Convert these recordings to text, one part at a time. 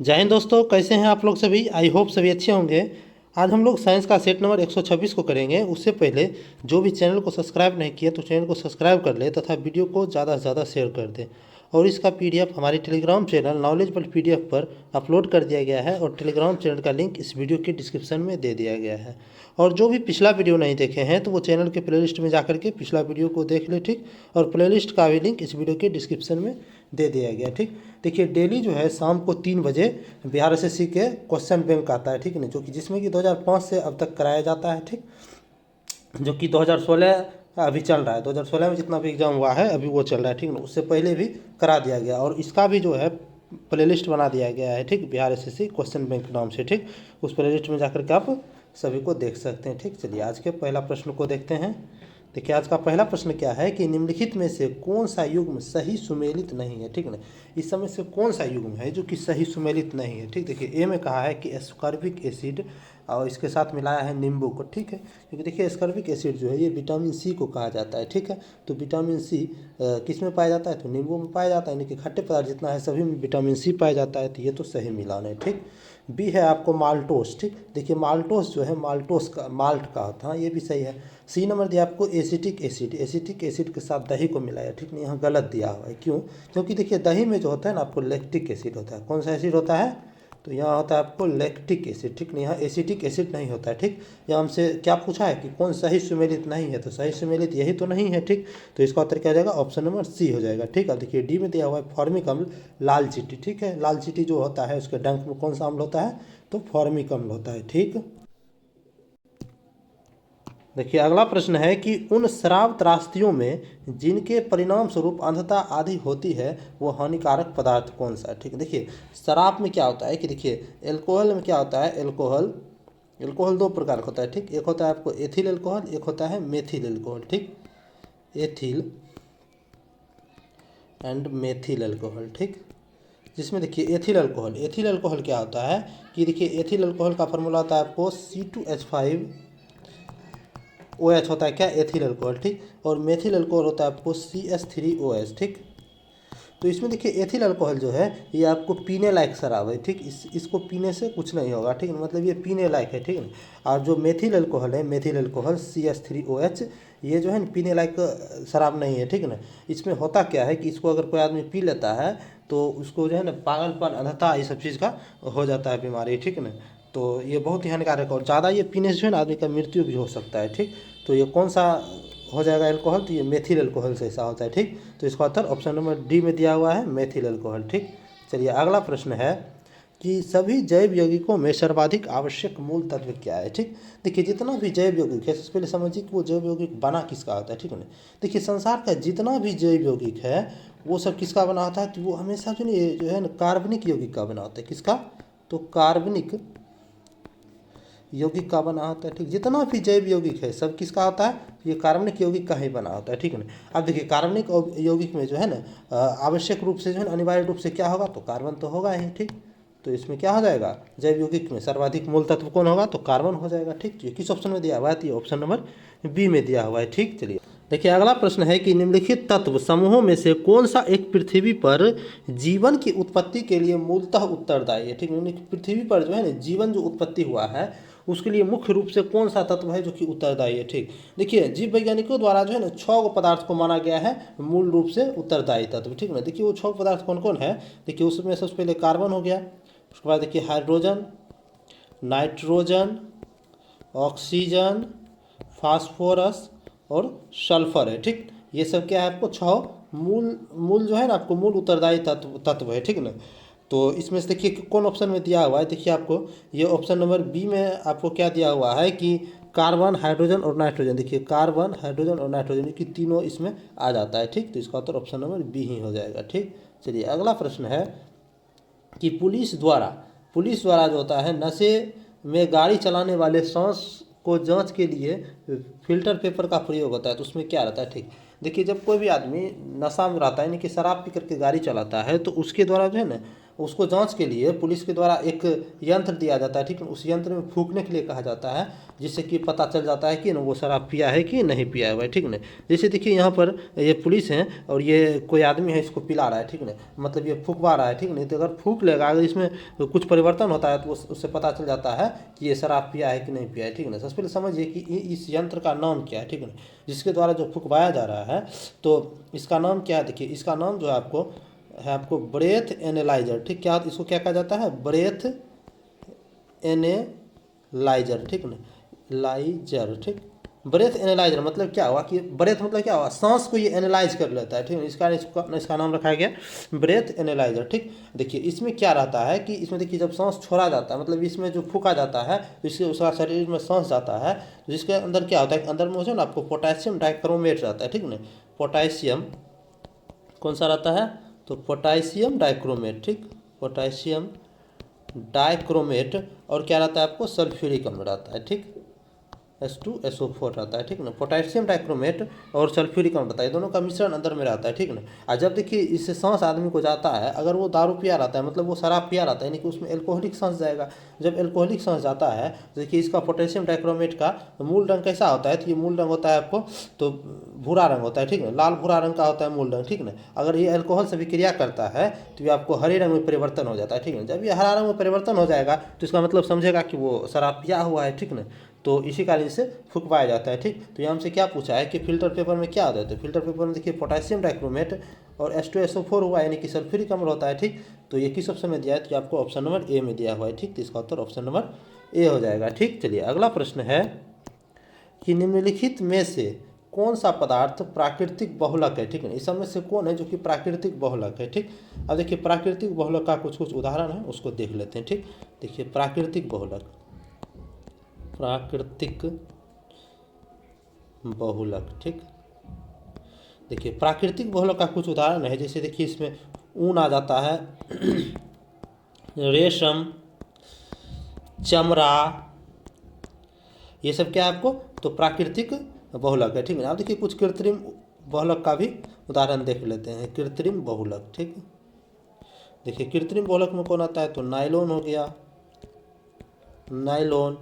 जय हिंद दोस्तों, कैसे हैं आप लोग सभी। आई होप सभी अच्छे होंगे। आज हम लोग साइंस का सेट नंबर 126 को करेंगे। उससे पहले जो भी चैनल को सब्सक्राइब नहीं किया तो चैनल को सब्सक्राइब कर ले तथा वीडियो को ज़्यादा से ज़्यादा शेयर कर दें। और इसका पीडीएफ हमारे Telegram channel knowledge world PDF पर अपलोड कर दिया गया है और टेलीग्राम चैनल का लिंक इस वीडियो के डिस्क्रिप्शन में दे दिया गया है। और जो भी पिछला वीडियो नहीं देखे हैं तो वो चैनल के प्लेलिस्ट में जाकर के पिछला वीडियो को देख ले, ठीक। और प्लेलिस्ट का भी लिंक इस वीडियो के डिस्क्रिप्शन में दे दिया गया, ठीक। देखिए, डेली जो है शाम को 3 बजे बिहार एसएससी के क्वेश्चन बैंक आता है, ठीक है ना, जो कि जिसमें कि 2005 से अब तक कराया जाता है, ठीक। जो कि 2016 अभी चल रहा है। 2016 में जितना भी एग्ज़ाम हुआ है अभी वो चल रहा है, ठीक ना। उससे पहले भी करा दिया गया और इसका भी जो है प्लेलिस्ट बना दिया गया है, ठीक। बिहार एसएससी क्वेश्चन बैंक नाम से, ठीक। उस प्लेलिस्ट में जाकर के आप सभी को देख सकते हैं, ठीक। चलिए आज के पहला प्रश्न को देखते हैं। देखिए, आज का पहला प्रश्न क्या है कि निम्नलिखित में से कौन सा युग्म सही सुमेलित नहीं है, ठीक ना। इस समय से कौन सा युग्म है जो कि सही सुमेलित नहीं है, ठीक। देखिए, ए में कहा है कि एस्कॉर्बिक एसिड और इसके साथ मिलाया है नींबू को, ठीक है। क्योंकि देखिए, एस्कॉर्बिक एसिड जो है ये विटामिन सी को कहा जाता है, ठीक है। तो विटामिन सी किस में पाया जाता है, तो नींबू में पाया जाता है। यानी कि खट्टे पदार्थ जितना है सभी में विटामिन सी पाया जाता है। तो ये तो सही मिलान है, ठीक। बी है आपको माल्टोस, ठीक। देखिए, माल्टोस जो है माल्टोस का माल्ट का होता है, ये भी सही है। सी नंबर दिया आपको एसिटिक एसिड। एसिटिक एसिड के साथ दही को मिलाया, ठीक नहीं, यहाँ गलत दिया हुआ है। क्यों? क्योंकि देखिए, दही में जो होता है ना आपको लैक्टिक एसिड होता है। कौन सा एसिड होता है? तो यहाँ होता है आपको लैक्टिक एसिड, ठीक नहीं, यहाँ एसिटिक एसिड नहीं होता है, ठीक। यहाँ हमसे क्या पूछा है कि कौन सही सुमेलित नहीं है, तो सही सुमेलित यही तो नहीं है, ठीक। तो इसका उत्तर क्या हो जाएगा? ऑप्शन नंबर सी हो जाएगा, ठीक है। देखिए, डी में दिया हुआ है फॉर्मिक अम्ल लाल चींटी, ठीक है। लाल चींटी जो होता है उसके डंक में कौन सा अम्ल होता है? तो फॉर्मिक अम्ल होता है, ठीक। देखिए, अगला प्रश्न है कि उन शराब त्रास्तियों में जिनके परिणाम स्वरूप अंधता आदि होती है वो हानिकारक पदार्थ कौन सा है, ठीक है। देखिए, शराब में क्या होता है कि देखिए, एल्कोहल में क्या होता है, एल्कोहल एल्कोहल दो प्रकार का होता है, ठीक। एक होता है आपको एथिल एल्कोहल, एक होता है मेथिल एल्कोहल, ठीक। एथिल एंड मेथिल एल्कोहल, ठीक। जिसमें देखिए एथिल अल्कोहल क्या होता है कि देखिए, एथिल अल्कोहल का फॉर्मूला होता है आपको C2H5 OH होता है क्या, एथिल अल्कोहल, ठीक। और मेथिल अल्कोहल होता है आपको CH3OH, ठीक। तो इसमें देखिए, एथिल अल्कोहल जो है ये आपको पीने लायक शराब है, ठीक। इसको पीने से कुछ नहीं होगा, ठीक है, मतलब ये पीने लायक है, ठीक है। और जो मेथिल अल्कोहल है, मेथिल अल्कोहल CH3OH, ये जो है ना पीने लायक शराब नहीं है, ठीक है ना। इसमें होता क्या है कि इसको अगर कोई आदमी पी लेता है तो उसको जो है ना पागलपन, अंधता, ये सब चीज़ का हो जाता है बीमारी, ठीक है ना। तो ये बहुत ही हानिकारक है और ज़्यादा ये पीने से जो है ना आदमी का मृत्यु भी हो सकता है, ठीक। तो ये कौन सा हो जाएगा अल्कोहल? तो ये मेथिल अल्कोहल से ऐसा होता है, ठीक। तो इसका उत्तर ऑप्शन नंबर डी में दिया हुआ है, मेथिल अल्कोहल, ठीक। चलिए, अगला प्रश्न है कि सभी जैव यौगिकों में सर्वाधिक आवश्यक मूल तत्व क्या है, ठीक। देखिए, जितना भी जैव यौगिक है सबसे पहले समझिए कि वो जैव यौगिक बना किसका होता है, ठीक है ना। देखिए, संसार का जितना भी जैव यौगिक है वो सब किसका बना होता है? तो वो हमेशा जो है ना कार्बनिक यौगिक का बना होता है। किसका? तो कार्बनिक यौगिक का बना होता है, ठीक। जितना भी जैव यौगिक है सब किसका होता है? ये कार्बनिक यौगिक का ही बना होता है, ठीक है ना। अब देखिए, कार्बनिक यौगिक में जो है ना आवश्यक रूप से जो है ना अनिवार्य रूप से क्या होगा? तो कार्बन तो होगा ही, ठीक। तो इसमें क्या हो जाएगा? जैव यौगिक में सर्वाधिक मूल तत्व कौन होगा? तो कार्बन हो जाएगा, ठीक। ये किस ऑप्शन में दिया हुआ है? तो ये ऑप्शन नंबर बी में दिया हुआ है, ठीक। चलिए, देखिए, अगला प्रश्न है कि निम्नलिखित तत्व समूहों में से कौन सा एक पृथ्वी पर जीवन की उत्पत्ति के लिए मूलतः उत्तरदायी है, ठीक। पृथ्वी पर जो है ना जीवन जो उत्पत्ति हुआ है उसके लिए मुख्य रूप से कौन सा तत्व है जो कि उत्तरदायी है, ठीक। देखिए, जीव वैज्ञानिकों द्वारा जो है ना 6 पदार्थ को माना गया है मूल रूप से उत्तरदायी तत्व, ठीक ना। देखिए, वो 6 पदार्थ कौन कौन है? देखिए, उसमें सबसे पहले कार्बन हो गया, उसके बाद देखिए हाइड्रोजन, नाइट्रोजन, ऑक्सीजन, फास्फोरस और सल्फर है, ठीक। ये सब क्या है? आपको 6 मूल मूल जो है ना आपको मूल उत्तरदायी तत्व है, ठीक ना। तो इसमें से देखिए कौन ऑप्शन में दिया हुआ है? देखिए, आपको ये ऑप्शन नंबर बी में आपको क्या दिया हुआ है कि कार्बन, हाइड्रोजन और नाइट्रोजन। देखिए, कार्बन, हाइड्रोजन और नाइट्रोजन की तीनों इसमें आ जाता है, ठीक। तो इसका उत्तर ऑप्शन नंबर बी ही हो जाएगा, ठीक। चलिए, अगला प्रश्न है कि पुलिस द्वारा जो होता है नशे में गाड़ी चलाने वाले सांस को जांच के लिए फिल्टर पेपर का प्रयोग होता है, तो उसमें क्या रहता है, ठीक। देखिए, जब कोई भी आदमी नशा में रहता है यानी कि शराब पी करके गाड़ी चलाता है तो उसके द्वारा जो है ना उसको जांच के लिए पुलिस के द्वारा एक यंत्र दिया जाता है, ठीक है। उस यंत्र में फूंकने के लिए कहा जाता है, जिससे कि पता चल जाता है कि न वो शराब पिया है कि नहीं पिया है भाई, ठीक ना। जैसे देखिए यहाँ पर ये पुलिस है और ये कोई आदमी है, इसको पिला रहा है, ठीक ना, मतलब ये फूंकवा रहा है, ठीक नहीं। तो अगर फूंक लेगा, अगर इसमें कुछ परिवर्तन होता है तो उससे पता चल जाता है कि ये शराब पिया है कि नहीं पिया है, ठीक ना। सबसे पहले समझिए कि इस यंत्र का नाम क्या है, ठीक ना, जिसके द्वारा जो फूंकवाया जा रहा है, तो इसका नाम क्या है। देखिए इसका नाम जो है आपको ब्रेथ एनालाइजर, ठीक। क्या इसको क्या कहा जाता है, ब्रेथ एनालाइजर, ठीक ना, लाइजर, ठीक। ब्रेथ एनालाइजर मतलब क्या हुआ कि ब्रेथ मतलब क्या हुआ, सांस को ये एनालाइज कर लेता है, ठीक है। इसका नाम रखा गया ब्रेथ एनालाइजर, ठीक। देखिए इसमें क्या रहता है कि इसमें देखिए जब सांस छोड़ा जाता है, मतलब इसमें जो फूका जाता है तो इससे उसका शरीर में सांस जाता है, तो जिसके अंदर क्या होता है, अंदर में जो ना आपको पोटेशियम डाइक्रोमेट रहता है, ठीक ना। पोटेशियम कौन सा रहता है, तो पोटेशियम डाइक्रोमेट, ठीक, पोटेशियम डाइक्रोमेट। और क्या रहता है आपको, सल्फ्यूरिक अम्ल रहता है, ठीक, H2SO4 रहता है, ठीक ना। पोटेशियम डाइक्रोमेट और सल्फ्यूरिक अम्ल रहता है, दोनों का मिश्रण अंदर में रहता है, ठीक ना। और जब देखिए इससे सांस आदमी को जाता है, अगर वो दारू पिया रहता है, मतलब वो शराब पिया रहता है, यानी कि उसमें एल्कोहलिक सांस जाएगा। जब एल्कोहलिक सांस जाता है तो देखिए इसका पोटेशियम डाइक्रोमेट का मूल रंग कैसा होता है, तो ये मूल रंग होता है आपको तो भूरा रंग होता है, ठीक ना, लाल भूरा रंग का होता है मूल रंग, ठीक ना। अगर ये अल्कोहल से विक्रिया करता है तो ये आपको हरे रंग में परिवर्तन हो जाता है, ठीक है। जब ये हरा रंग में परिवर्तन हो जाएगा तो इसका मतलब समझेगा कि वो शराब पिया हुआ है, ठीक ना। तो इसी कारण से फुकवाया जाता है, ठीक। तो ये हमसे क्या पूछा है कि फिल्टर पेपर में क्या होता है, तो फिल्टर पेपर में देखिए पोटेशियम डाइक्रोमेट और H2SO4 हुआ, यानी कि सल्फ्यूरिक अम्ल होता है, ठीक। तो ये किस ऑप्शन में दिया है, तो आपको ऑप्शन नंबर ए में दिया हुआ है, ठीक। तो इसका उत्तर ऑप्शन नंबर ए हो जाएगा, ठीक। चलिए अगला प्रश्न है कि निम्नलिखित में से कौन सा पदार्थ प्राकृतिक बहुलक है, ठीक है। इस सब में से कौन है जो कि प्राकृतिक बहुलक है, ठीक। अब देखिए प्राकृतिक बहुलक का कुछ उदाहरण है, उसको देख लेते हैं, ठीक। देखिए प्राकृतिक बहुलक ठीक। देखिए प्राकृतिक बहुलक का कुछ उदाहरण है, जैसे देखिए इसमें ऊन आ जाता है, रेशम, चमड़ा, ये सब क्या है आपको, तो प्राकृतिक बहुलक है, ठीक है। आप देखिए कुछ कृत्रिम बहुलक का भी उदाहरण देख लेते हैं। कृत्रिम बहुलक, ठीक। देखिए कृत्रिम बहुलक में कौन आता है, तो नायलॉन हो गया, नायलॉन,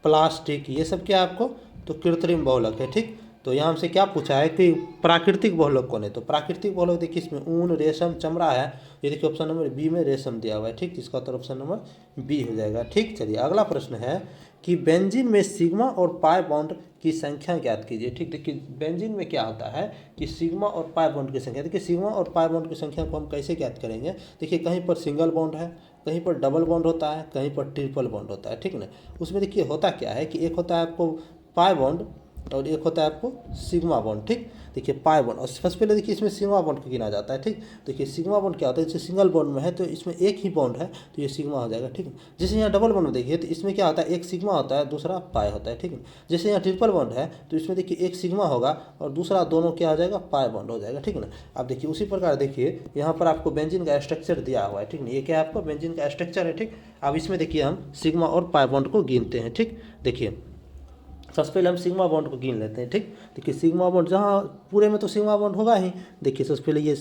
प्लास्टिक, ये सब क्या है आपको, तो कृत्रिम बहुलक है, ठीक। तो यहाँ हमसे क्या पूछा है कि प्राकृतिक बहुलक कौन है, तो प्राकृतिक बहुलक देखिए इसमें ऊन, रेशम, चमड़ा है। ये देखिए ऑप्शन नंबर बी में रेशम दिया हुआ है, ठीक। इसका उत्तर ऑप्शन नंबर बी हो जाएगा, ठीक। चलिए अगला प्रश्न है कि बेंजीन में सिग्मा और पाई बॉन्ड की संख्या ज्ञात कीजिए, ठीक। देखिए बेंजीन में क्या होता है कि सिग्मा और पाई बॉन्ड की संख्या, देखिए सिग्मा और पाई बॉन्ड की संख्या को हम कैसे ज्ञात करेंगे। देखिए कहीं पर सिंगल बॉन्ड है, कहीं पर डबल बॉन्ड होता है, कहीं पर ट्रिपल बॉन्ड होता है, ठीक ना। उसमें देखिए होता क्या है कि एक होता है आपको पाई बॉन्ड और एक होता है आपको सिग्मा बॉन्ड, ठीक। देखिए पाई बॉन्ड, और सबसे पहले देखिए इसमें सिग्मा बॉन्ड को गिना जाता है, ठीक। देखिए सिग्मा बॉन्ड क्या होता है, जैसे सिंगल बॉन्ड में है तो इसमें एक ही बॉन्ड है तो ये सिग्मा हो जाएगा, ठीक है। जैसे यहाँ डबल बॉन्ड में देखिए तो इसमें क्या होता है, एक सिग्मा होता है, दूसरा पाई होता है, ठीक है। जैसे यहाँ ट्रिपल बॉन्ड है तो इसमें देखिए एक सिग्मा होगा और दूसरा दोनों क्या हो जाएगा, पाई बॉन्ड हो जाएगा, ठीक है ना। अब देखिए उसी प्रकार देखिए यहाँ पर आपको बेंजीन का स्ट्रक्चर दिया हुआ है, ठीक है। ये क्या है आपको बेंजीन का स्ट्रक्चर है, ठीक। अब इसमें देखिए हम सिग्मा और पाई बॉन्ड को गिनते हैं, ठीक। देखिए सबसे पहले हम सिग्मा बॉन्ड को गिन लेते हैं, ठीक। देखिए सिग्मा बॉन्ड जहाँ पूरे में तो सिग्मा बॉन्ड होगा ही। देखिए सबसे पहले ये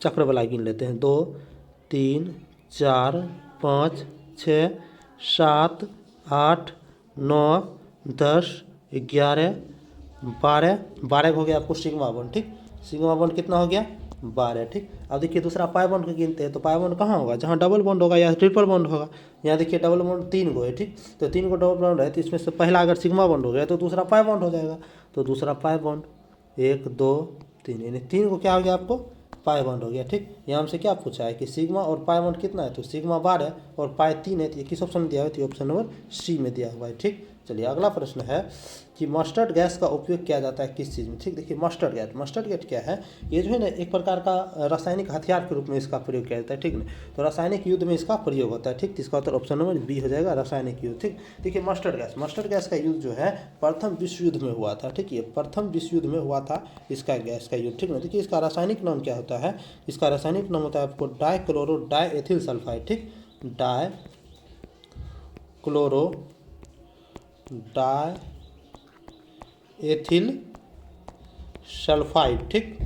चक्र वाला गिन लेते हैं, 2 3 4 5 6 7 8 9 10 11 12 12 हो गया आपको सिग्मा बॉन्ड, ठीक। सिग्मा बॉन्ड कितना हो गया, 12, ठीक। अब देखिए दूसरा पाई बॉन्ड को गिनते हैं, तो पाई बॉन्ड कहाँ होगा, जहाँ डबल बॉन्ड होगा या ट्रिपल बॉन्ड होगा। यहाँ देखिए डबल बॉन्ड 3 गो है, ठीक। तो 3 गो डबल बॉन्ड है तो इसमें से पहला अगर सिग्मा बॉन्ड हो गया तो दूसरा पाई बॉन्ड हो जाएगा। तो दूसरा पाई बॉन्ड 1 2 3, यानी 3 को क्या हो गया आपको, पाई बॉन्ड हो गया, ठीक। यहाँ हमसे क्या पूछा है कि सिग्मा और पाई बॉन्ड कितना है, तो सिग्मा 12 और पाई 3 है, तो ये किस ऑप्शन में दिया हुआ है, तो ऑप्शन नंबर सी में दिया हुआ है, ठीक। चलिए अगला प्रश्न है कि मस्टर्ड गैस का उपयोग किया जाता है किस चीज़ में, ठीक। देखिए मस्टर्ड गैस क्या है, ये जो है ना एक प्रकार का रासायनिक हथियार के रूप में इसका प्रयोग किया जाता है, ठीक ना। तो रासायनिक युद्ध में इसका प्रयोग होता है, ठीक। इसका उत्तर ऑप्शन नंबर बी हो जाएगा, रासायनिक युद्ध, ठीक। देखिए मस्टर्ड गैस का युद्ध जो है प्रथम विश्व युद्ध में हुआ था, ठीक। ये प्रथम विश्व युद्ध में हुआ था इसका गैस का युद्ध, ठीक ना। देखिए इसका रासायनिक नाम क्या होता है, इसका रासायनिक नाम होता है आपको डाइक्लोरो डाइएथिल सल्फाइड, ठीक। डाइक्लोरो डाइएथिल सल्फाइड, ठीक।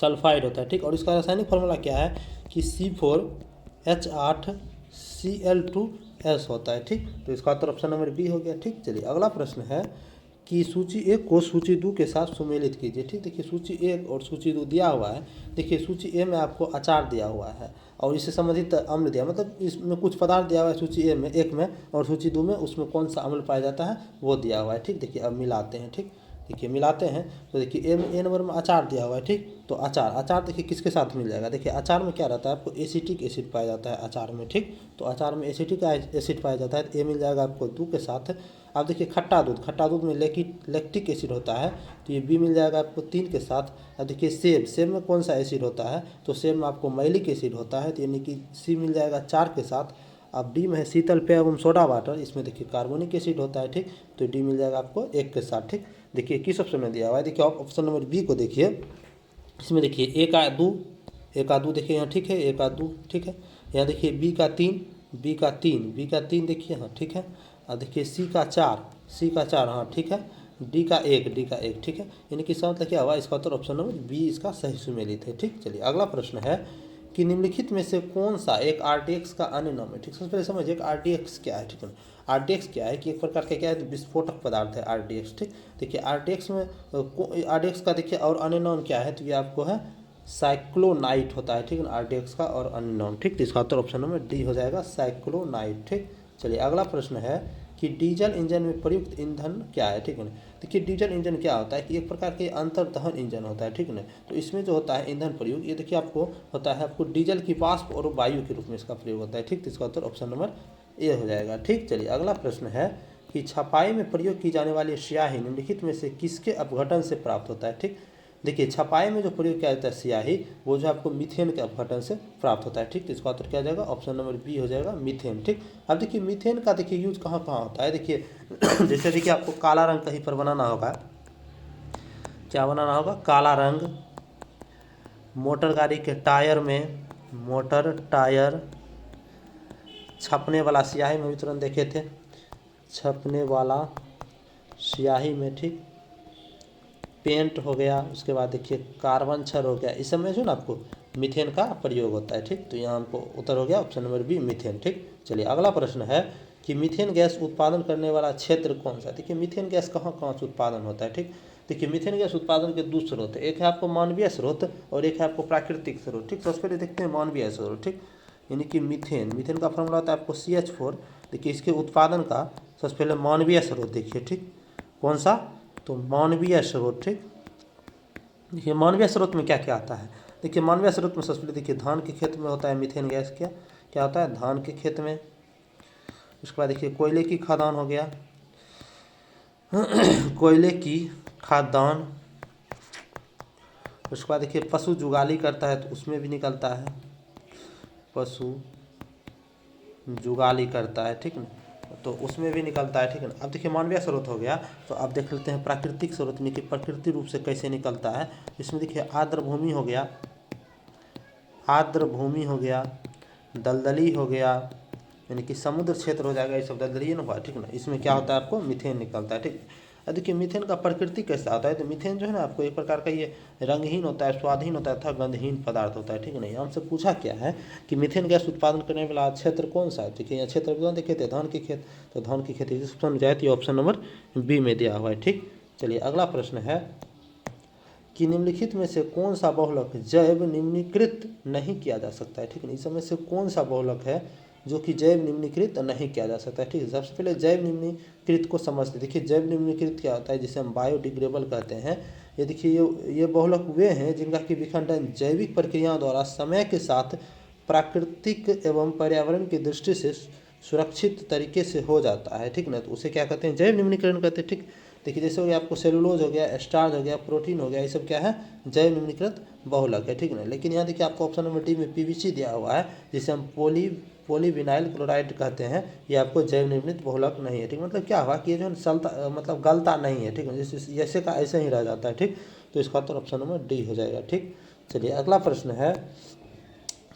सल्फाइड होता है, ठीक। और इसका रासायनिक फार्मूला क्या है कि C4H8Cl2S होता है, ठीक। तो इसका उत्तर ऑप्शन नंबर बी हो गया, ठीक। चलिए अगला प्रश्न है कि सूची 1 को सूची 2 के साथ सुमेलित कीजिए, ठीक। देखिए सूची 1 और सूची 2 दिया हुआ है। देखिए सूची ए में आपको अचार दिया हुआ है और इससे संबंधित अम्ल दिया, मतलब इसमें कुछ पदार्थ दिया हुआ है सूची ए में एक में, और सूची 2 में उसमें कौन सा अम्ल पाया जाता है वो दिया हुआ है, ठीक। देखिए अब मिलाते हैं, ठीक। देखिए मिलाते हैं तो देखिए ए नंबर में अचार दिया हुआ है, ठीक। तो अचार देखिए किसके साथ मिल जाएगा। देखिए अचार में क्या रहता है, आपको एसिटिक एसिड पाया जाता है अचार में, ठीक। तो अचार में एसिटिक एसिड पाया जाता है, तो ए मिल जाएगा आपको 2 के साथ। अब देखिए खट्टा दूध में लैक्टिक एसिड होता है, तो ये बी मिल जाएगा आपको 3 के साथ। अब देखिए सेब में कौन सा एसिड होता है, तो सेब में आपको मैलिक एसिड होता है, तो यानी कि सी मिल जाएगा 4 के साथ। अब डी में है शीतल पेय एवं सोडा वाटर, इसमें देखिए कार्बोनिक एसिड होता है, ठीक। तो डी मिल जाएगा आपको 1 के साथ, ठीक। देखिए किस ऑप्शन में दिया हुआ है, देखिए ऑप्शन नंबर बी को देखिए, इसमें देखिए एक आ दो देखिए यहाँ, ठीक है, एक आ दो, ठीक है। यहाँ देखिए बी का तीन देखिए, हाँ ठीक है। और देखिए सी का चार, हाँ ठीक है। डी का एक, ठीक है। यानी कि इसका मतलब क्या हुआ, इसका उत्तर ऑप्शन नंबर बी इसका सही सुमेलित है, ठीक। चलिए अगला प्रश्न है कि निम्नलिखित में से कौन सा एक RTX का अन्य नाम है, ठीक। सबसे पहले समझिए RTX क्या है, ठीक है। RTX क्या है कि एक प्रकार का क्या है, विस्फोटक पदार्थ है RTX, ठीक। देखिए RTX में RTX का देखिए और अन्य नाम क्या है, तो ये आपको है साइक्लोनाइट होता है, ठीक है। RTX का और अन्य नाम, ठीक। तो इसका उत्तर ऑप्शन नंबर डी हो जाएगा, साइक्लोनाइट, ठीक। चलिए अगला प्रश्न है कि डीजल इंजन में प्रयुक्त ईंधन क्या है, ठीक है। देखिए डीजल इंजन क्या होता है कि एक प्रकार के अंतर्दहन इंजन होता है, ठीक है। तो इसमें जो होता है ईंधन प्रयोग, ये देखिए आपको होता है आपको डीजल की वाष्प और वायु के रूप में इसका प्रयोग होता है, ठीक। तो इसका उत्तर ऑप्शन नंबर ए हो जाएगा, ठीक। चलिए अगला प्रश्न है कि छपाई में प्रयोग की जाने वाली स्याही निम्नलिखित में से किसके अपघटन से प्राप्त होता है, ठीक। देखिए छपाई में जो प्रयोग किया जाता है स्याही, वो जो आपको मीथेन के अपघटन से प्राप्त होता है, ठीक। तो इसका उत्तर क्या हो जाएगा, ऑप्शन नंबर बी हो जाएगा, मीथेन, ठीक। अब देखिए मीथेन का देखिए यूज कहाँ कहाँ होता है, देखिए जैसे देखिए आपको काला रंग कहीं पर बनाना होगा, क्या बनाना होगा, काला रंग मोटर गाड़ी के टायर में, मोटर टायर, छपने वाला स्याही में वितरण देखे थे, छपने वाला स्याही में, ठीक। पेंट हो गया, उसके बाद देखिए कार्बन छड़ हो गया, इस समय जो ना आपको मीथेन का प्रयोग होता है, ठीक। तो यहाँ हमको उत्तर हो गया ऑप्शन नंबर बी, मीथेन, ठीक। चलिए अगला प्रश्न है कि मीथेन गैस उत्पादन करने वाला क्षेत्र कौन सा है। देखिए मीथेन गैस कहाँ कहाँ से उत्पादन होता है, ठीक। देखिए मीथेन गैस उत्पादन के 2 स्रोत है, एक है आपको मानवीय स्रोत और एक है आपको प्राकृतिक स्रोत, ठीक। सबसे पहले देखते हैं मानवीय स्रोत, ठीक। यानी कि मीथेन का फॉर्मूला होता है आपको CH4। देखिए इसके उत्पादन का सबसे पहले मानवीय स्रोत देखिए, ठीक। कौन सा, तो मानवीय स्रोत, ठीक। देखिए मानवीय स्रोत में क्या क्या आता है, देखिए मानवीय स्रोत में सबसे पहले देखिए धान के खेत में होता है मीथेन गैस, क्या होता है, धान के खेत में। उसके बाद देखिए कोयले की खदान हो गया कोयले की खादान। उसके बाद देखिए पशु जुगाली करता है तो उसमें भी निकलता है, पशु जुगाली करता है, ठीक ना, तो उसमें भी निकलता है, ठीक है ना। अब देखिए मानवीय स्रोत हो गया, तो अब देख लेते हैं प्राकृतिक स्रोत में कि प्राकृतिक रूप से कैसे निकलता है। इसमें देखिए आर्द्र भूमि हो गया, दलदली हो गया, यानी कि समुद्र क्षेत्र हो जाएगा, ये सब दलदली ना हुआ, ठीक ना। इसमें क्या होता है, आपको मीथेन निकलता है, ठीक। अब देखिए मीथेन का प्रकृति कैसा होता है, तो मीथेन जो है ना आपको एक प्रकार का ये रंगहीन होता है, स्वादहीन होता है तथा गंधहीन पदार्थ होता है, ठीक है ना। यहाँ हमसे पूछा क्या है कि मीथेन गैस उत्पादन करने वाला क्षेत्र कौन सा है। देखिए यहाँ क्षेत्र देखे थे धान के खेत, तो धान की खेती ऑप्शन जाए तो ऑप्शन नंबर बी में दिया हुआ है, ठीक। चलिए अगला प्रश्न है कि निम्नलिखित में से कौन सा बहुलक जैव निम्नीकृत नहीं किया जा सकता है, ठीक है। इस समय से कौन सा बहुलक है जो कि जैव निम्नीकृत नहीं किया जा सकता है, ठीक है। सबसे पहले जैव निम्नीकृत को समझते। देखिए जैव निम्नीकृत क्या होता है, जिसे हम बायोडिग्रेडेबल कहते हैं। ये देखिए ये बहुलक वे हैं जिनका कि विखंडन जैविक प्रक्रियाओं द्वारा समय के साथ प्राकृतिक एवं पर्यावरण की दृष्टि से सुरक्षित तरीके से हो जाता है, ठीक ना। तो उसे क्या कहते हैं, जैव निम्नीकरण कहते हैं, ठीक। देखिए जैसे हो गया आपको सेलुलोज हो गया, स्टार्च हो गया, प्रोटीन हो गया, ये सब क्या है, जैव निम्नीकृत बहुलक है, ठीक ना। लेकिन यहाँ देखिए आपको ऑप्शन नंबर डी में PVC दिया हुआ है, जिसे हम पॉलीविनाइल क्लोराइड कहते हैं, ये आपको जैव निर्मित बहुलक नहीं है, ठीक। मतलब क्या हुआ कि ये जो चलता मतलब गलता नहीं है, ठीक है, जैसे का ऐसे ही रह जाता है, ठीक। तो इसका उत्तर ऑप्शन नंबर डी हो जाएगा, ठीक। चलिए अगला प्रश्न है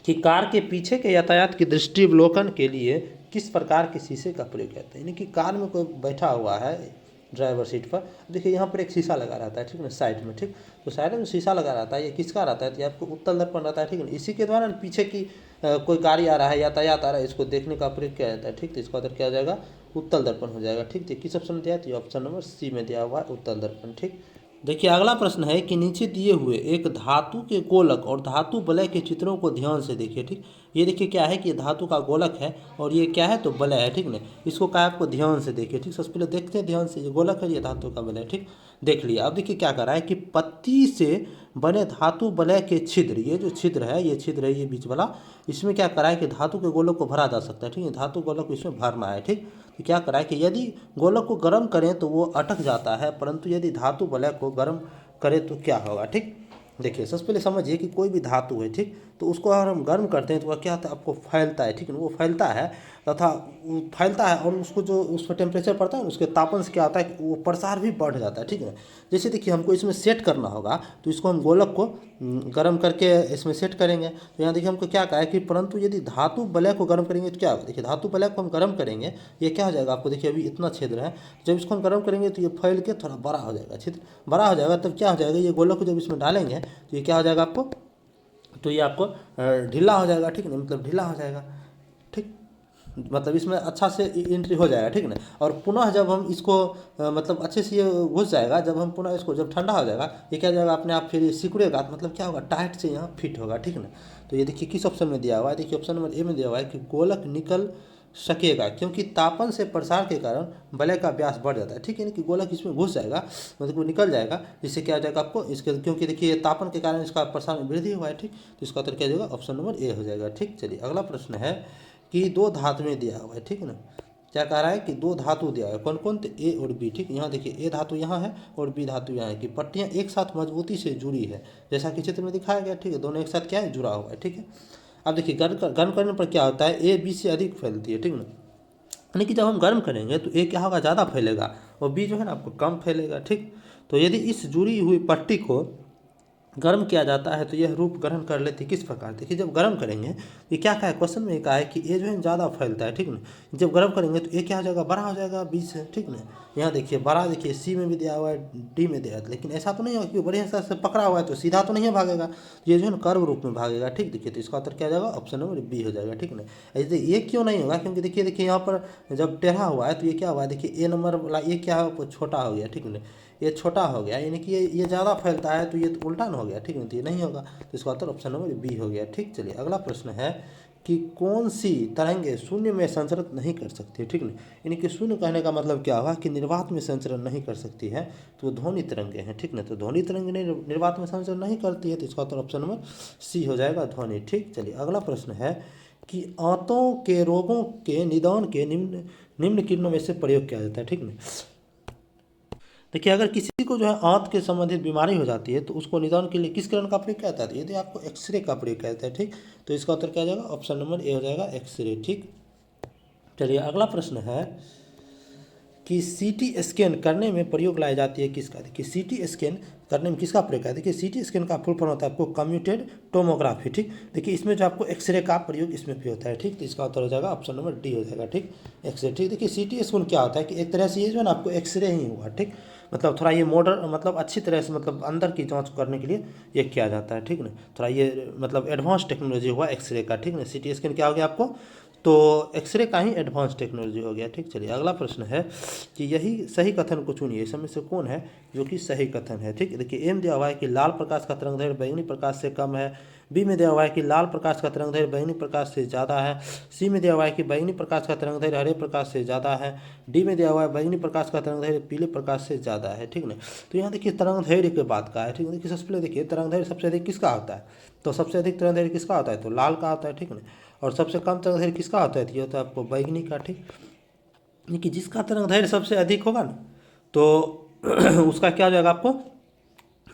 कि कार के पीछे के यातायात की दृष्टिवलोकन के लिए किस प्रकार के शीशे का प्रयोग करते हैं। यानी कि कार में कोई बैठा हुआ है, ड्राइवर सीट पर। देखिए यहाँ पर एक शीशा लगा रहता है, ठीक है ना, साइड में, ठीक। तो साइड में शीशा लगा रहता है, ये किसका रहता है, तो ये आपको उत्तल दर्पण रहता है, ठीक है ना। इसी के द्वारा पीछे की कोई गाड़ी आ रहा है, यातायात आ रहा है, इसको देखने का प्रयोग किया जाता है, ठीक। तो इसका उत्तर क्या हो जाएगा, उत्तल दर्पण हो जाएगा, ठीक। तो किस ऑप्शन में दिया है, तो ऑप्शन नंबर सी में दिया हुआ है, उत्तल दर्पण, ठीक। देखिए अगला प्रश्न है कि नीचे दिए हुए एक धातु के गोलक और धातु वलय के चित्रों को ध्यान से देखिए, ठीक। ये देखिए क्या है कि ये धातु का गोलक है और ये क्या है, तो वलय है, ठीक ना। इसको क्या आपको ध्यान से देखिए, ठीक। सबसे पहले देखते हैं ध्यान से, ये गोलक है, ये धातु का वलय, ठीक। देख लिया। अब देखिए क्या कर रहा है कि पत्ती से बने धातु वलय के छिद्र, ये जो छिद्र है, ये छिद्र है, ये बीच वाला, इसमें क्या करा है कि धातु के गोलक को भरा जा सकता है, ठीक है। धातु गोलक को इसमें भरना है, ठीक। तो क्या करा है कि यदि गोलक को गर्म करें तो वो अटक जाता है, परंतु यदि धातु वलय को गर्म करें तो क्या होगा, ठीक। देखिए सबसे पहले समझिए कि कोई भी धातु है, ठीक, तो उसको अगर हम गर्म करते हैं तो वह क्या होता है, आपको फैलता है, ठीक है। वो फैलता है तथा वो फैलता है और उसको जो उस पर टेम्परेचर पड़ता है उसके तापन से क्या होता है कि वो प्रसार भी बढ़ जाता है, ठीक है। जैसे देखिए हमको इसमें सेट करना होगा, तो इसको हम गोलक को गर्म करके इसमें सेट करेंगे। तो यहाँ देखिए हमको क्या कहा है कि परंतु यदि धातु वलय को गर्म करेंगे तो क्या होगा, देखिए धातु वलय को हम गर्म करेंगे, ये क्या हो जाएगा, आपको देखिए अभी इतना छिद्र है, जब इसको हम गर्म करेंगे तो ये फैल के थोड़ा बड़ा हो जाएगा, छिद्र बड़ा हो जाएगा, तब क्या हो जाएगा, ये गोलक को जब इसमें डालेंगे तो ये क्या हो जाएगा आपको, तो ये आपको ढीला हो जाएगा, ठीक है ना, मतलब ढीला हो जाएगा, ठीक। मतलब इसमें अच्छा से एंट्री हो जाएगा, ठीक ना। और पुनः जब हम इसको मतलब अच्छे से ये घुस जाएगा, जब हम पुनः इसको जब ठंडा हो जाएगा, ये क्या हो जाएगा अपने आप, फिर ये सिकुड़ेगा, मतलब क्या होगा, टाइट से यहाँ फिट होगा, ठीक ना। तो ये देखिए किस ऑप्शन में दिया हुआ है, देखिए ऑप्शन नंबर ए में दिया हुआ है कि गोलक निकल सकेगा क्योंकि तापन से प्रसार के कारण वलय का व्यास बढ़ जाता है, ठीक है ना, कि गोलक इसमें घुस जाएगा, मतलब वो निकल जाएगा, जिससे क्या हो जाएगा आपको इसके, क्योंकि देखिए तापन के कारण इसका प्रसार में वृद्धि हुआ है, ठीक। तो इसका उत्तर क्या हो जाएगा, ऑप्शन नंबर ए हो जाएगा, ठीक। चलिए अगला प्रश्न है कि दो धातुएं दिया हुआ है, ठीक है ना। क्या कह रहा है कि दो धातु दिया हुआ है, कौन कौन, तो ए और बी, ठीक। यहाँ देखिए ए धातु यहाँ है और बी धातु यहाँ है कि पट्टियाँ एक साथ मजबूती से जुड़ी है, जैसा कि चित्र में दिखाया गया, ठीक है। दोनों एक साथ क्या है, जुड़ा हुआ है, ठीक है। अब देखिए गर्म करने पर क्या होता है, ए बी से अधिक फैलती है, ठीक ना। यानी कि जब हम गर्म करेंगे तो ए क्या होगा, ज़्यादा फैलेगा और बी जो है ना आपको कम फैलेगा, ठीक। तो यदि इस जुड़ी हुई पट्टी को गर्म किया जाता है तो यह रूप ग्रहण कर लेती किस प्रकार, देखिए जब गर्म करेंगे ये क्या कहा है, क्वेश्चन में कहा है कि ए जो है ज़्यादा फैलता है, ठीक ना। जब गर्म करेंगे तो ए क्या हो जाएगा, बड़ा हो जाएगा बी से, ठीक ना। यहाँ देखिए बड़ा, देखिए सी में भी दिया हुआ है, डी में दिया है, लेकिन ऐसा तो नहीं होगा कि बढ़िया से पकड़ा हुआ है तो सीधा तो नहीं भागेगा, ये जो है ना कर्व रूप में भागेगा, ठीक। देखिए तो इसका उत्तर क्या हो जाएगा, ऑप्शन नंबर बी हो जाएगा, ठीक ना। ऐसे ये क्यों नहीं होगा, क्योंकि देखिए यहाँ पर जब टेढ़ा हुआ है तो ये क्या हुआ है, देखिए ए नंबर वाला ये क्या है, वो छोटा हो गया, ठीक ना। ये छोटा हो गया, यानी कि ये ज़्यादा फैलता है तो ये तो उल्टा न हो गया, ठीक है, तो ये नहीं होगा, तो इसका उत्तर ऑप्शन नंबर बी हो गया, ठीक। चलिए अगला प्रश्न है कि कौन सी तरंगें शून्य में संचरण नहीं कर सकती, ठीक नहीं। यानी कि शून्य कहने का मतलब क्या हुआ कि निर्वात में संचरण नहीं कर सकती है, तो ध्वनि तरंगें हैं, ठीक ना। तो ध्वनि तरंगें निर्वात में संचरण नहीं करती है, तो इसका उत्तर ऑप्शन नंबर सी हो जाएगा, ध्वनि, ठीक। चलिए अगला प्रश्न है कि आंतों के रोगों के निदान के निम्न किरणों में से प्रयोग किया जाता है, ठीक ना। देखिए अगर किसी को जो है आंत के संबंधित बीमारी हो जाती है तो उसको निदान के लिए किस किरण का प्रयोग किया जाता है, यदि आपको एक्सरे का प्रयोग किया जाता है, ठीक। तो इसका उत्तर क्या हो जाएगा, ऑप्शन नंबर ए हो जाएगा, एक्सरे, ठीक। चलिए अगला प्रश्न है कि सीटी स्कैन करने में प्रयोग लाई जाती है किसका, देखिए सीटी स्कैन करने में किसका प्रयोग है, देखिए सीटी स्कैन का फुल फॉर्म होता है आपको कम्प्यूटेड टोमोग्राफी, ठीक। देखिए इसमें जो आपको एक्सरे का प्रयोग इसमें भी होता है, ठीक। तो इसका उत्तर हो जाएगा ऑप्शन नंबर डी हो जाएगा, ठीक, एक्सरे, ठीक। देखिए सीटी स्कैन क्या होता है कि एक तरह से ये जो है ना आपको एक्सरे ही हुआ, ठीक। मतलब थोड़ा ये मॉडर्न, मतलब अच्छी तरह से, मतलब अंदर की जांच करने के लिए ये किया जाता है, ठीक ना। थोड़ा ये मतलब एडवांस टेक्नोलॉजी हुआ एक्सरे का, ठीक ना। सीटी स्कैन क्या हो गया आपको, तो एक्सरे का ही एडवांस टेक्नोलॉजी हो गया, ठीक। चलिए अगला प्रश्न है कि यही सही कथन को चुनिए, इसमें से कौन है जो कि सही कथन है, ठीक। देखिए एम दिया हुआ है कि लाल प्रकाश का तरंगदैर्घ्य बैंगनी प्रकाश से कम है, बी में दिया हुआ है कि लाल प्रकाश का तरंगदैर्घ्य बैंगनी प्रकाश से ज़्यादा है, सी में दिया हुआ है कि बैंगनी प्रकाश का तरंगदैर्घ्य हरे प्रकाश से ज़्यादा है, डी में दिया हुआ है बैंगनी प्रकाश का तरंगदैर्घ्य पीले प्रकाश से ज़्यादा है, ठीक ना। तो यहाँ देखिए तरंगदैर्घ्य के बात का है, ठीक है। देखिए सबसे पहले देखिए तरंगदैर्घ्य सबसे अधिक किसका होता है, तो सबसे अधिक तरंगदैर्घ्य किसका होता है, तो लाल का होता है, ठीक ना। और सबसे कम तरंगदैर्घ्य किसका होता है, तो ये होता है आपको बैंगनी का, ठीक। यानी कि जिसका तरंगदैर्घ्य सबसे अधिक होगा ना तो उसका क्या हो जाएगा, आपको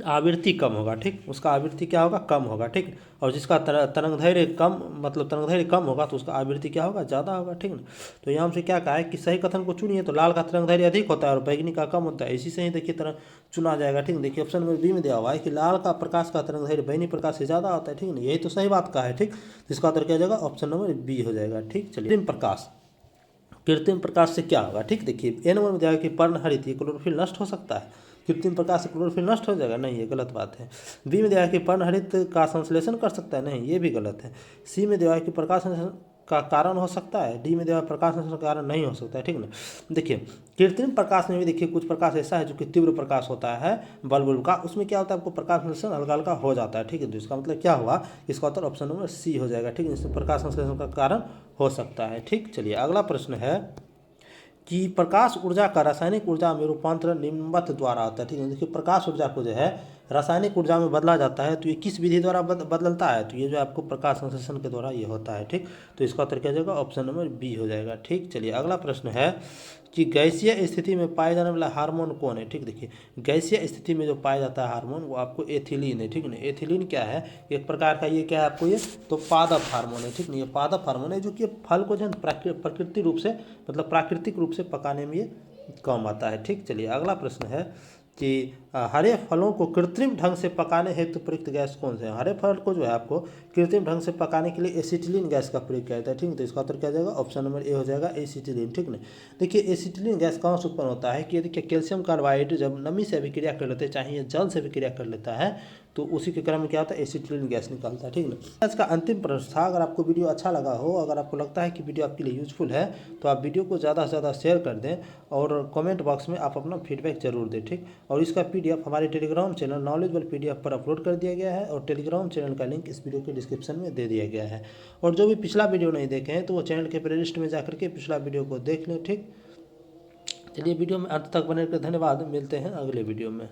आवृत्ति कम होगा, ठीक। उसका आवृत्ति क्या होगा, कम होगा, ठीक। और जिसका तरंगदैर्घ्य कम, मतलब तरंगदैर्घ्य कम होगा तो उसका आवृत्ति क्या होगा, ज़्यादा होगा, ठीक ना। तो यहाँ हमसे क्या कहा है कि सही कथन को चुनिए, तो लाल का तरंगदैर्घ्य अधिक होता है और बैंगनी का कम होता है, इसी से ही देखिए तरंग चुना जाएगा, ठीक। देखिए ऑप्शन नंबर बी में दिया हुआ है कि लाल का प्रकाश का तरंगदैर्घ्य बैंगनी प्रकाश से ज़्यादा होता है, ठीक ना। यही तो सही बात का है, ठीक। इसका उत्तर क्या हो जाएगा, ऑप्शन नंबर बी हो जाएगा, ठीक। चलिए प्रकाश कृत्रिम प्रकाश से क्या होगा, ठीक। देखिए ए नंबर में दिया है कि पर्णहरित, ये क्लोरोफिल नष्ट हो सकता है, कृत्रिम प्रकाश से क्लोरोफिल नष्ट हो जाएगा, नहीं, ये गलत बात है। बी में दिया है कि पर्णहरित का संश्लेषण कर सकता है, नहीं, ये भी गलत है। सी में दिया है कि प्रकाश संश्लेषण का कारण हो सकता है, डी में दिया है प्रकाश संश्लेषण का कारण नहीं हो सकता है, ठीक ना। देखिए कृत्रिम प्रकाश में भी देखिए कुछ प्रकाश ऐसा है जो कि तीव्र प्रकाश होता है बल्ब का, उसमें क्या होता है आपको प्रकाश संश्लेषण हल्का हल्का हो जाता है, ठीक है। तो इसका मतलब क्या हुआ, इसका उत्तर ऑप्शन नंबर सी हो जाएगा, ठीक है, इसमें प्रकाश संश्लेषण का कारण हो सकता है, ठीक। चलिए अगला प्रश्न है कि प्रकाश ऊर्जा का रासायनिक ऊर्जा में रूपांतरण निम्नवत द्वारा होता है, ठीक है। देखिए प्रकाश ऊर्जा को जो है रासायनिक ऊर्जा में बदला जाता है, तो ये किस विधि द्वारा बदलता है, तो ये जो आपको प्रकाश संश्लेषण के द्वारा ये होता है, ठीक। तो इसका उत्तर क्या जाएगा, ऑप्शन नंबर बी हो जाएगा, ठीक। चलिए अगला प्रश्न है कि गैसीय स्थिति में पाए जाने वाला हार्मोन कौन है, ठीक। देखिए गैसीय स्थिति में जो पाया जाता है हार्मोन वो आपको एथिलीन है, ठीक ना। एथिलीन क्या है, एक प्रकार का ये क्या है आपको ये तो पादप हार्मोन है, ठीक ना। ये पादप हार्मोन है जो कि फल को जो प्रकृति रूप से मतलब प्राकृतिक रूप से पकाने में ये काम आता है, ठीक। चलिए अगला प्रश्न है कि हरे फलों को कृत्रिम ढंग से पकाने हेतु प्रयुक्त गैस कौन से है। हरे फल को जो है आपको कृत्रिम ढंग से पकाने के लिए एसिटिलीन गैस का प्रयोग किया जाता है, ठीक है। तो इसका उत्तर क्या जाएगा, ऑप्शन नंबर ए हो जाएगा एसिटिलीन, ठीक ना। देखिए एसिटिलीन गैस कहाँ से उत्पन्न होता है कि देखिए कैल्शियम कार्बाइड जब नमी से अभिक्रिया कर लेते हैं, चाहे ये जल से अभिक्रिया कर लेता है, तो उसी के क्रम में क्या होता है एसिटिलीन गैस निकलता है, ठीक ना। इसका अंतिम प्रश्न था, अगर आपको वीडियो अच्छा लगा हो, अगर आपको लगता है कि वीडियो आपके लिए यूजफुल है, तो आप वीडियो को ज़्यादा से ज़्यादा शेयर कर दें और कमेंट बॉक्स में आप अपना फीडबैक जरूर दें, ठीक। और इसका पीडीएफ हमारे टेलीग्राम चैनल नॉलेजेबल पीडीएफ पर अपलोड कर दिया गया है और टेलीग्राम चैनल का लिंक इस वीडियो के डिस्क्रिप्शन में दे दिया गया है। और जो भी पिछला वीडियो नहीं देखे हैं तो वो चैनल के प्लेलिस्ट में जाकर के पिछला वीडियो को देख लें, ठीक। चलिए वीडियो में अंत तक बने रहने धन्यवाद, मिलते हैं अगले वीडियो में।